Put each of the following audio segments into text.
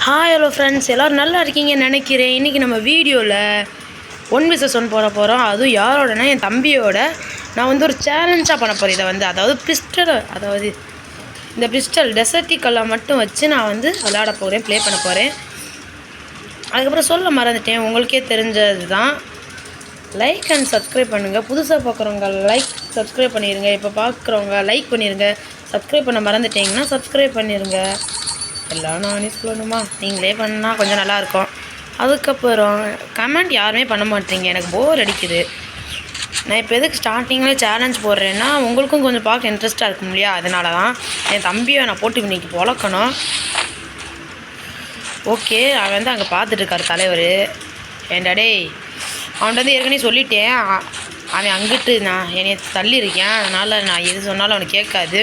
Hi hello friends, எல்லோரும் நல்லா இருக்கீங்கன்னு நினைக்கிறேன். இன்றைக்கி நம்ம வீடியோவில் 1vs1 போகிறோம். அதுவும் யாரோடனா என் தம்பியோட நான் வந்து ஒரு சேலஞ்சாக பண்ண போகிறேன். இதை வந்து அதாவது இந்த பிஸ்டல் டெசர்டிக்கல்லை மட்டும் வச்சு நான் வந்து விளையாட போகிறேன், ப்ளே பண்ண போகிறேன். அதுக்கப்புறம் சொல்ல மறந்துட்டேன், உங்களுக்கே தெரிஞ்சது தான். லைக் அண்ட் சப்ஸ்கிரைப் பண்ணுங்கள். புதுசாக பார்க்குறவங்க சப்ஸ்கிரைப் பண்ணிடுங்க. இப்போ பார்க்குறவங்க லைக் பண்ணிடுங்க. சப்ஸ்கிரைப் பண்ண மறந்துட்டிங்கன்னா சப்ஸ்கிரைப் பண்ணிடுங்க. எல்லாம் நானே சொல்லணுமா? நீங்களே பண்ணால் கொஞ்சம் நல்லாயிருக்கும். அதுக்கப்புறம் கமெண்ட் யாருமே பண்ண மாட்டீங்க, எனக்கு போர் அடிக்குது. நான் இப்போ எதுக்கு ஸ்டார்டிங்கில் சேலஞ்ச் போடுறேன்னா உங்களுக்கும் கொஞ்சம் பார்க்க இன்ட்ரெஸ்ட்டாக இருக்கும் இல்லையா? அதனால தான் என் தம்பியை நான் போட்டு இன்றைக்கி பொழக்கணும். ஓகே, அவன் வந்து அங்கே பார்த்துட்ருக்கார் தலைவர். ஏன்டா டேய், அவன்கிட்ட வந்து ஏற்கனவே சொல்லிட்டேன், அவன் அங்கிட்டு நான் என்னை தள்ளியிருக்கேன். அதனால் நான் எது சொன்னாலும் அவனுக்கு கேட்காது.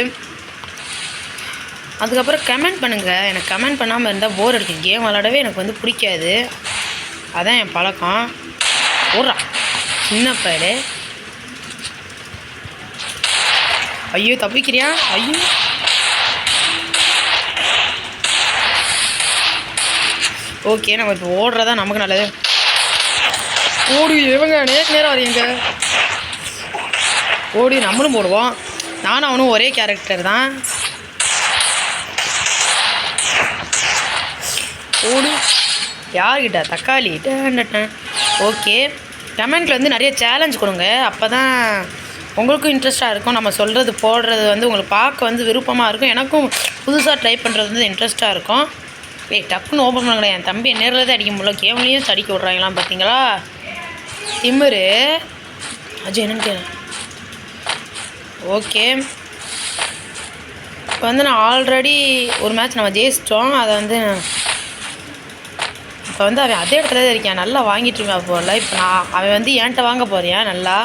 அதுக்கப்புறம் கமெண்ட் பண்ணுங்கள். எனக்கு கமெண்ட் பண்ணாமல் இருந்தால் போர் அடிக்கும். கேம் விளாடவே எனக்கு வந்து பிடிக்காது. அதான் என் பழக்கம். ஓடுறா சின்ன பையலே. ஐயோ தப்பிக்கிறியா? ஐயோ ஓகே, நம்ம இப்போ ஓடுறதா நமக்கு நல்லது. ஓடி இவங்க நேரம் வரீங்க. ஓடி நம்மளும் போடுவோம். நானும் அவனும் ஒரே கேரக்டர் தான். ஓடு யார்கிட்ட? தக்காளி. ஓகே, கமெண்ட்டில் வந்து நிறைய சேலஞ்ச் கொடுங்க. அப்போ தான் உங்களுக்கும் இன்ட்ரெஸ்ட்டாக இருக்கும். நம்ம சொல்கிறது போடுறது வந்து உங்களுக்கு பார்க்க வந்து விருப்பமாக இருக்கும். எனக்கும் புதுசாக ட்ரை பண்ணுறது வந்து இன்ட்ரெஸ்ட்டாக இருக்கும். டப்புன்னு ஓப்பன் பண்ணுங்களேன். என் தம்பி நேரில் தான் அடிக்க முடியல, கேம்லேயும் தடிக்க விட்றாங்களாம். பார்த்தீங்களா திமிரு? அஜய் என்னன்னு ஓகே, இப்போ வந்து நான் ஆல்ரெடி ஒரு மேட்ச் நம்ம ஜெயிச்சிட்டோம். அதை வந்து இப்போ வந்து அவன் அதே இடத்துல தான் இருக்கேன். நல்லா வாங்கிட்டு இருக்கா போகல. இப்போ அவன் வந்து என்கிட்ட வாங்க போகிறேன். நல்லா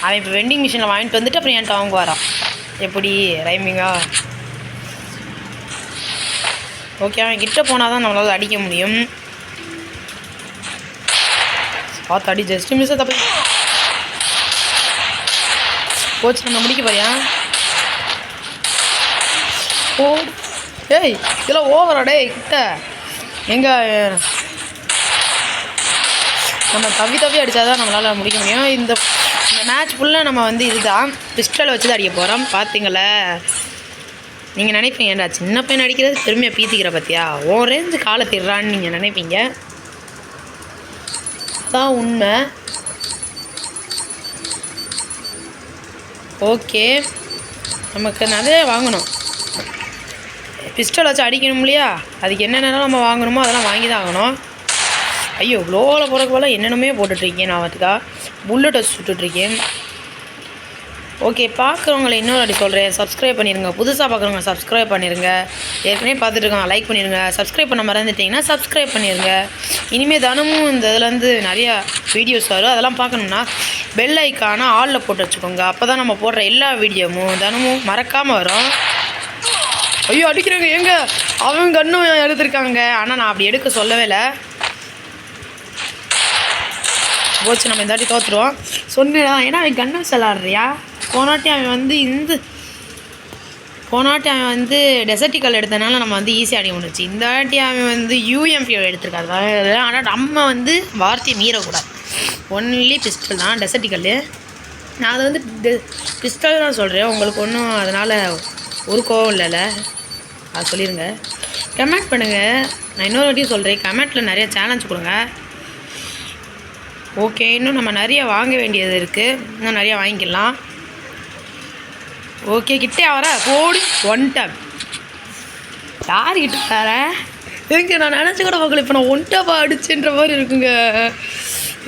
அவன் இப்போ வெண்டிங் மிஷினில் வாங்கிட்டு வந்துட்டு அப்புறம் என்கிட்ட வாங்க வரான். எப்படி ரைமிங்கா? ஓகே, அவன் கிட்ட போனால் தான் நம்மளால் அடிக்க முடியும். பார்த்து அடி. ஜஸ்ட் மிஸ்ஸை தப்பு கோச். நம்ம முடிக்க போறியா? ஓ ஏய், இதெல்லாம் ஓவரா டே கிட்ட. எங்கே நம்ம தவி அடித்தா தான் நம்மளால் முடிக்க முடியும். இந்த மேட்ச் ஃபுல்லாக நம்ம வந்து இதுதான் பிஸ்டலை வச்சு தான் அடிக்க போகிறோம். பார்த்தீங்களே, நீங்கள் நினைப்பீங்க ஏன்டா சின்ன பையன் அடிக்கிறது பெருமையாக பீத்திக்கிற பார்த்தியா, ஓ ரேஞ்சு காலை திடுறான்னு நீங்கள் நினைப்பீங்க. அதான் உண்மை. ஓகே, நமக்கு நிறைய வாங்கணும். பிஸ்டல் வச்சு அடிக்கணும் இல்லையா? அதுக்கு என்னென்ன நம்ம வாங்கணுமோ அதெல்லாம் வாங்கி தான் ஆகணும். ஐயோ, க்ளோவில் போகிறக்கு போல் என்னென்னமே போட்டுட்ருக்கேன். நான் அதுக்காக புல்லட் வச்சு சுட்டுட்ருக்கேன். ஓகே, பார்க்குறவங்களை இன்னொரு அடி சொல்கிறேன், சப்ஸ்கிரைப் பண்ணிடுங்க. புதுசாக பார்க்குறவங்க சப்ஸ்கிரைப் பண்ணிடுங்க. ஏற்கனவே பார்த்துட்ருக்காங்க, லைக் பண்ணிடுங்க. சப்ஸ்கிரைப் பண்ண மறந்துட்டிங்கன்னா சப்ஸ்கிரைப் பண்ணிடுங்க. இனிமேல் தினமும் இந்த இதில் வந்து நிறையா வீடியோஸ் வரும். அதெல்லாம் பார்க்கணுன்னா பெல் ஐக்கான ஆளில் போட்டு வச்சுக்கோங்க. அப்போ தான் நம்ம போடுற எல்லா வீடியோவும் தினமும் மறக்காமல் வரும். ஐயோ அடிக்கிறாங்க. எங்க அவங்க கண்ணும் எடுத்துருக்காங்க. ஆனால் நான் அப்படி எடுக்க சொல்லவே இல்லை. போச்சு, நம்ம இந்த வாட்டி தோற்றுருவோம் சொன்னேடா. ஏன்னா அவன் கண்ணம் விளாட்றியா? போனாட்டி அவன் வந்து டெசர்டிக்கல் எடுத்தனால நம்ம வந்து ஈஸியாக அடிக்க முடிச்சு. இந்த வாட்டி அவன் வந்து UMP எடுத்துருக்காரு. ஆனால் நம்ம வந்து வார்த்தையை மீறக்கூடாது. ஒன்லி பிஸ்டல் தான் டெசர்டிக்கல். நான் அதை வந்து பிஸ்டல் தான் சொல்கிறேன். உங்களுக்கு ஒன்றும் அதனால் ஒரு கோவம் இல்லைல்ல, அது சொல்லிடுங்க. கமெண்ட் பண்ணுங்கள். நான் இன்னொரு வாட்டியும் சொல்கிறேன், கமெண்ட்டில் நிறைய சேலஞ்ச் கொடுங்க. ஓகே, இன்னும் நம்ம நிறைய வாங்க வேண்டியது இருக்குது. இன்னும் நிறையா வாங்கிக்கலாம். ஓகே, கிட்டே வர போடி ஒன் டாப். யார்கிட்ட வர? எங்க நான் நினச்சி கூட பார்க்கல. இப்போ நான் ஒன் டாப்பாக அடிச்சுன்ற மாதிரி இருக்குங்க.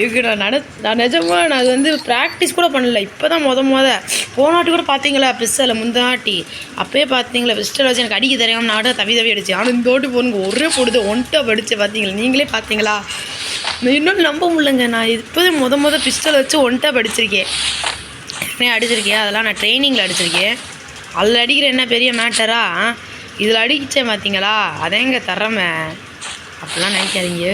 இதுக்கு நான் நிஜமாக நான் அது வந்து ப்ராக்டிஸ் கூட பண்ணல. இப்போ தான் போனாட்டி கூட பார்த்தீங்களா பிஸ்டலை முந்தாட்டி அப்போயே பார்த்தீங்களா பிஸ்டல் வச்சு எனக்கு அடிக்க தெரியாமல் நாட தவி அடிச்சு. ஆனால் இந்த ஓட்டு போனுங்க ஒரே போடுது ஒன் டாப் அடிச்சு. பார்த்தீங்களா, நீங்களே பார்த்தீங்களா? இன்னும் நம்ப முடியலங்க. நான் இப்போதே பிஸ்டல் வச்சு ஒன் டாப் அடிச்சிருக்கேன். அடிச்சிருக்கேன். அதெல்லாம் நான் ட்ரைனிங்கில் அடிச்சிருக்கேன். அதில் அடிக்கிற என்ன பெரிய மேட்டரா? இதில் அடிச்சேன் பார்த்தீங்களா, அதேங்க திறமை. அப்படிலாம் நினைக்காதீங்க.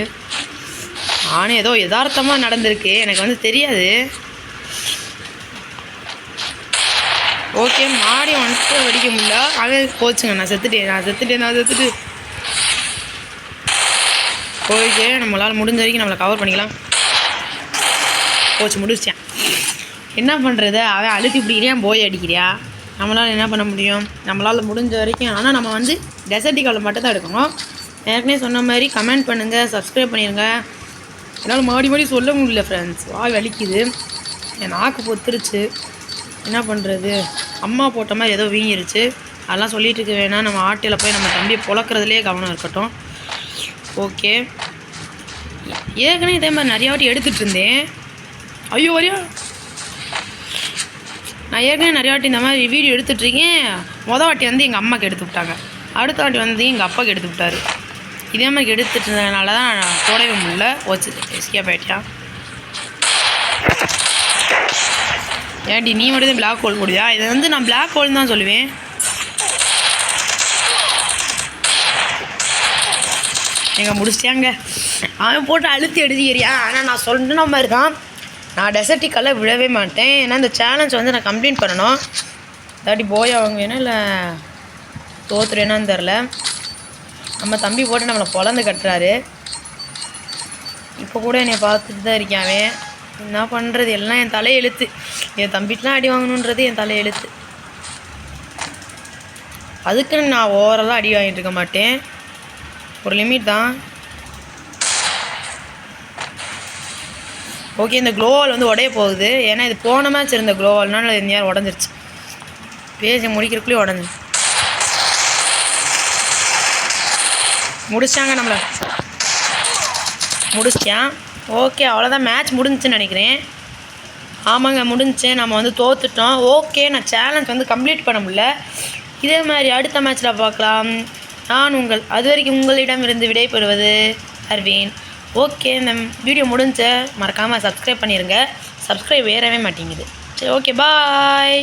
நானும் ஏதோ யதார்த்தமாக நடந்திருக்கு, எனக்கு வந்து தெரியாது. ஓகே, மாடி வந்துட்டு வெடிக்க முடியல. அவன் போச்சுங்க. நான் செத்துட்டேன். போயிட்டு நம்மளால் முடிஞ்ச வரைக்கும் நம்மளை கவர் பண்ணிக்கலாம். போச்சு, முடிச்சேன். என்ன பண்ணுறது, அவன் அழுத்தி பிடிக்கிறியா போய் அடிக்கிறியா, நம்மளால் என்ன பண்ண முடியும்? நம்மளால் முடிஞ்ச வரைக்கும். ஆனால் நம்ம வந்து டெசர்டிகாவில் மட்டும் தான் எடுக்கணும். ஏற்கனவே சொன்ன மாதிரி கமெண்ட் பண்ணுங்கள், சப்ஸ்கிரைப் பண்ணிடுங்க. என்னால் மாடி சொல்ல முடியல ஃப்ரெண்ட்ஸ், வாய் வலிக்குது, என் நாக்கு பொத்துருச்சு. என்ன பண்ணுறது, அம்மா போட்ட மாதிரி ஏதோ வீங்கிருச்சு. அதெல்லாம் சொல்லிட்டு இருக்க வேணாம். நம்ம ஆட்டையில் போய் நம்ம தம்பியை பொழக்கிறதுலே கவனம் இருக்கட்டும். ஓகே, ஏற்கனவே இதே மாதிரி நிறையா வாட்டி எடுத்துகிட்டு இருந்தேன். ஐயோ வரையா, நான் ஏற்கனவே நிறையா வாட்டி இந்த மாதிரி வீடியோ எடுத்துகிட்ருக்கேன். மொதல் வாட்டி வந்து எங்கள் அம்மாவுக்கு எடுத்து விட்டாங்க, அடுத்த வாட்டி வந்து எங்கள் அப்பாவுக்கு எடுத்து விட்டார். இதே மாதிரி எடுத்துகிட்டு இருந்ததுனால தான் நான் போடவே முடியல. வச்சு எஸ்கேப் ஆகிட்டியா? ஏன்டி நீ மட்டும் தான் பிளாக் ஹோல் போடுவியா? இதை வந்து நான் பிளாக் ஹோல் தான் சொல்லுவேன். எங்கே முடிச்சிட்டாங்க, அவன் போட்டு அழுத்தி எடுத்துக்கிறியா? ஆனால் நான் சொன்ன மாதிரி தான், நான் டெசர்டிக்கெல்லாம் விழவே மாட்டேன். ஏன்னா இந்த சேலஞ்ச் வந்து நான் கம்ப்ளீட் பண்ணணும். இதாட்டி போய் அவங்க வேணும் இல்லை தோத்துறேன்னான்னு தெரில. நம்ம தம்பி போட்டு நம்மளை பொழந்து கட்டுறாரு. இப்போ கூட என்னை பார்த்துட்டு தான் இருக்கேன் அவன். என்ன பண்ணுறது, எல்லாம் என் தலையை எழுத்து. என் தம்பிட்டெலாம் அடி வாங்கணுன்றது என் தலையை எழுத்து. அதுக்குன்னு நான் ஓவரெல்லாம் அடி வாங்கிட்டு இருக்க மாட்டேன், ஒரு லிமிட் தான். ஓகே, இந்த க்ளோவால் வந்து உடைய போகுது. ஏன்னா இது போன மேட்ச் இருந்த க்ளோவால்னால இந்த நேரம் உடஞ்சிருச்சு. பேசி முடிக்கிறக்குள்ளேயும் உடஞ்சி முடிச்சிட்டாங்க, நம்மளை முடிச்சிட்டேன். ஓகே, அவ்வளோதான், மேட்ச் முடிஞ்சுன்னு நினைக்கிறேன். ஆமாங்க, முடிஞ்சு. நம்ம வந்து தோத்துட்டோம். ஓகே, நான் சேலஞ்ச் வந்து கம்ப்ளீட் பண்ண முடியல. இதே மாதிரி அடுத்த மேட்ச்சில் பார்க்கலாம். நான் அது வரைக்கும் உங்களிடமிருந்து விடைபெறுவது அர்வின். ஓகே, இந்த வீடியோ முடிஞ்ச மறக்காமல் சப்ஸ்கிரைப் பண்ணிடுங்க. சப்ஸ்கிரைப் ஏறவே மாட்டேங்குது. சரி, ஓகே, பாய்.